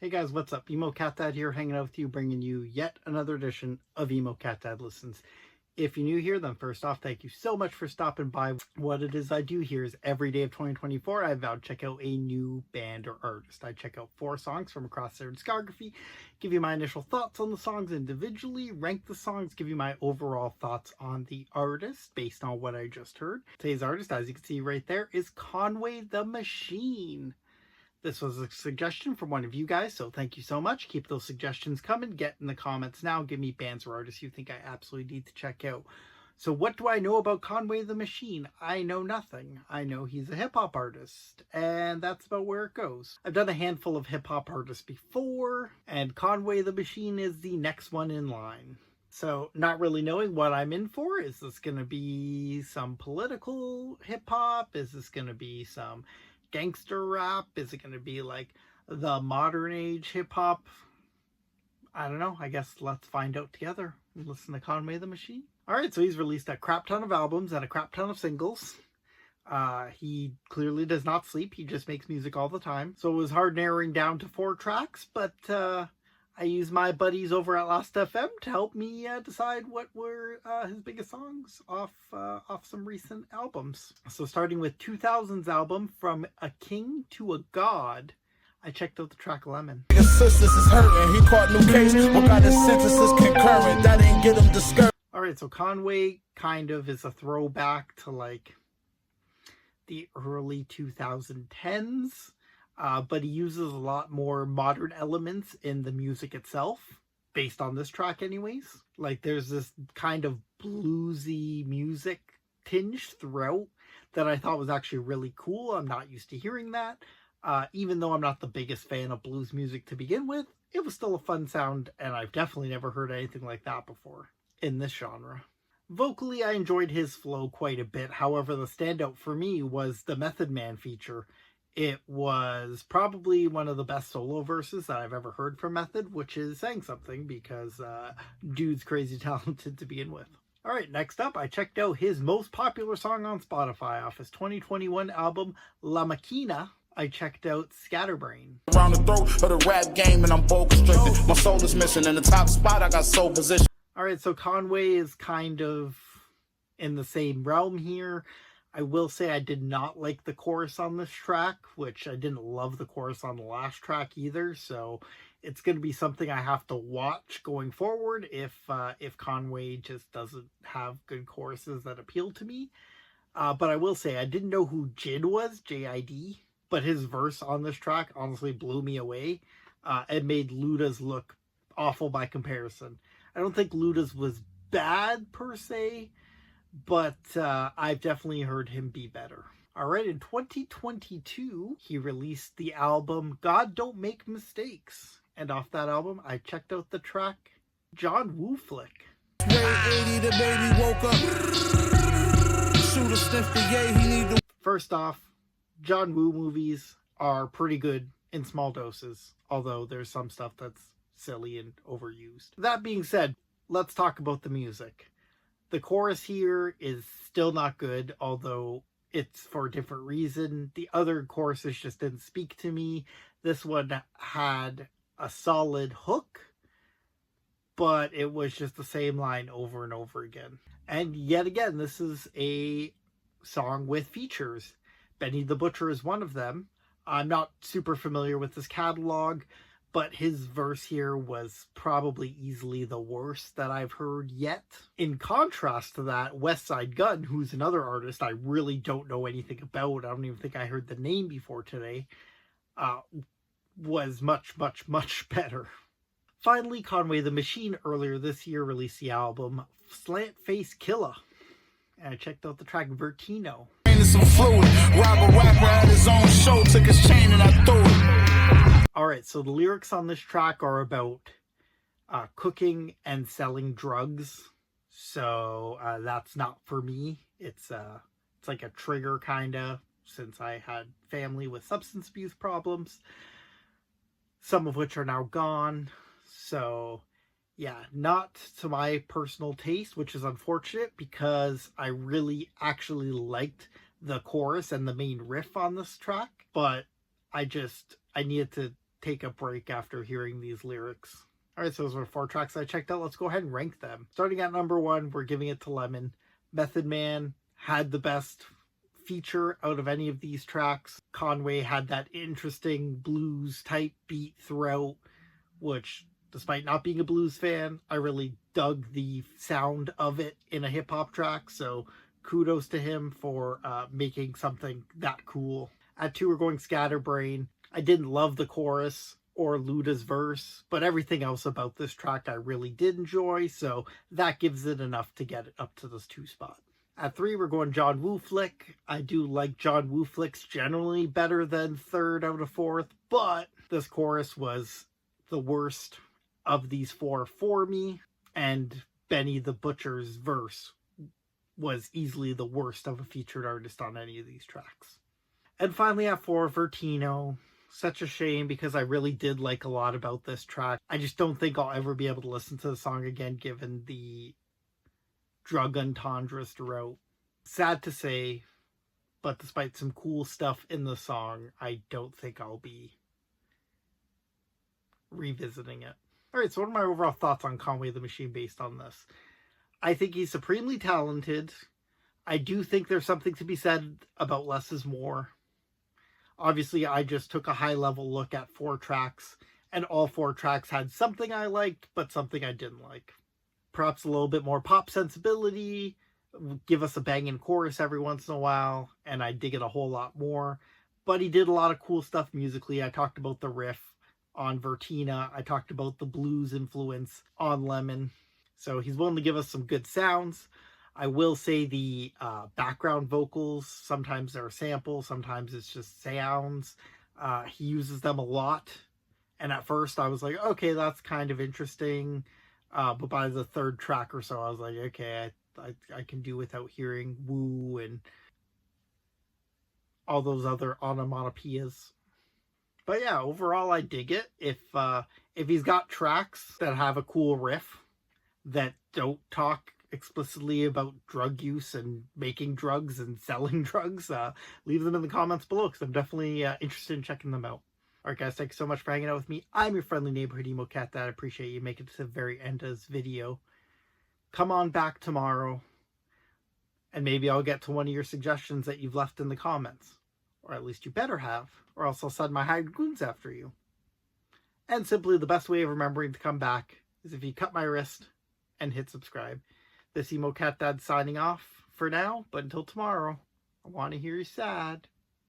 Hey guys, what's up? Emo Cat Dad here, hanging out with you, bringing you yet another edition of Emo Cat Dad Listens. If you're new here, then first off, thank you so much for stopping by. What it is I do here is every day of 2024, I vow to check out a new band or artist. I check out 4 songs from across their discography, give you my initial thoughts on the songs individually, rank the songs, give you my overall thoughts on the artist based on what I just heard. Today's artist, as you can see right there, is Conway The Machine. This was a suggestion from one of you guys, so thank you so much. Keep those suggestions coming. Get in the comments now. Give me bands or artists you think I absolutely need to check out. So what do I know about Conway the Machine? I know nothing. I know he's a hip-hop artist, and that's about where it goes. I've done a handful of hip-hop artists before, and Conway the Machine is the next one in line. So not really knowing what I'm in for. Is this going to be some political hip-hop? Is this going to be some gangster rap? Is it going to be like the modern age hip-hop? I don't know. I guess let's find out together and listen to Conway the Machine. Alright, so he's released a crap ton of albums and a crap ton of singles. He clearly does not sleep. He just makes music all the time. So it was hard narrowing down to 4 tracks, but I used my buddies over at Last FM to help me decide what were his biggest songs off some recent albums. So starting with 2000's album, From a King to a God, I checked out the track Lemon. His sisters is hurting. He caught new case. What got his sentences concurrent? That didn't get him discouraged. Alright, so Conway kind of is a throwback to like the early 2010s. But he uses a lot more modern elements in the music itself, based on this track anyways. Like there's this kind of bluesy music tinge throughout that I thought was actually really cool. I'm not used to hearing that. Even though I'm not the biggest fan of blues music to begin with, it was still a fun sound, and I've definitely never heard anything like that before in this genre. Vocally, I enjoyed his flow quite a bit. However, the standout for me was the Method Man feature. It was probably one of the best solo verses that I've ever heard from Method, which is saying something because dude's crazy talented to begin with. Alright, next up, I checked out his most popular song on Spotify off his 2021 album, La Maquina. I checked out Scatterbrain. Around the throat of the rap game, and I'm bold constricted. My soul is missing. In the top spot, I got soul position. Alright, so Conway is kind of in the same realm here. I will say I did not like the chorus on this track, which I didn't love the chorus on the last track either, so it's going to be something I have to watch going forward if Conway just doesn't have good choruses that appeal to me. But I will say I didn't know who Jid was, J-I-D, but his verse on this track honestly blew me away. It made Luda's look awful by comparison. I don't think Luda's was bad per se, but I've definitely heard him be better. Alright, in 2022, he released the album God Don't Make Mistakes. And off that album, I checked out the track John Woo Flick. First off, John Woo movies are pretty good in small doses, although there's some stuff that's silly and overused. That being said, let's talk about the music. The chorus here is still not good, although it's for a different reason. The other choruses just didn't speak to me. This one had a solid hook, but it was just the same line over and over again. And yet again, this is a song with features. Benny the Butcher is one of them. I'm not super familiar with this catalog, but his verse here was probably easily the worst that I've heard yet. In contrast to that, West Side Gun, who's another artist I really don't know anything about, I don't even think I heard the name before today, was much, much, much better. Finally, Conway the Machine earlier this year released the album Slant Face Killa. And I checked out the track Vertino. Some fluid. Rob a rapper at his own show, took his chain and I threw it. Alright, so the lyrics on this track are about cooking and selling drugs. So that's not for me. It's like a trigger kinda, since I had family with substance abuse problems, some of which are now gone. So yeah, not to my personal taste, which is unfortunate because I really actually liked the chorus and the main riff on this track, but I needed to take a break after hearing these lyrics. Alright, so those were 4 tracks I checked out. Let's go ahead and rank them. Starting at number 1, we're giving it to Lemon. Method Man had the best feature out of any of these tracks. Conway had that interesting blues type beat throughout, which, despite not being a blues fan, I really dug the sound of it in a hip-hop track, so kudos to him for making something that cool. At 2, we're going Scatterbrain. I didn't love the chorus or Luda's verse, but everything else about this track I really did enjoy, so that gives it enough to get it up to this 2 spot. At 3, we're going John Woo Flick. I do like John Woo Flicks generally better than 3rd out of 4th, but this chorus was the worst of these 4 for me, and Benny the Butcher's verse was easily the worst of a featured artist on any of these tracks. And finally at 4, Vertino. Such a shame because I really did like a lot about this track. I just don't think I'll ever be able to listen to the song again given the drug entendres throughout. Sad to say, but despite some cool stuff in the song, I don't think I'll be revisiting it. Alright, so what are my overall thoughts on Conway the Machine based on this? I think he's supremely talented. I do think there's something to be said about less is more. Obviously, I just took a high-level look at 4 tracks, and all 4 tracks had something I liked, but something I didn't like. Perhaps a little bit more pop sensibility, give us a banging chorus every once in a while, and I dig it a whole lot more. But he did a lot of cool stuff musically. I talked about the riff on Vertina. I talked about the blues influence on Lemon. So he's willing to give us some good sounds. I will say the background vocals, sometimes they're samples, sometimes it's just sounds. He uses them a lot. And at first I was like, okay, that's kind of interesting. But by the 3rd track or so, I was like, okay, I can do without hearing woo and all those other onomatopoeias. But yeah, overall I dig it. If he's got tracks that have a cool riff that don't talk explicitly about drug use and making drugs and selling drugs, leave them in the comments below because I'm definitely interested in checking them out. Alright guys, thanks so much for hanging out with me. I'm your friendly neighborhood Emo Cat Dad. I appreciate you making it to the very end of this video. Come on back tomorrow and maybe I'll get to one of your suggestions that you've left in the comments. Or at least you better have, or else I'll send my hired goons after you. And simply the best way of remembering to come back is if you cut my wrist and hit subscribe. This Emo Cat Dad signing off for now, but until tomorrow, I want to hear you sad.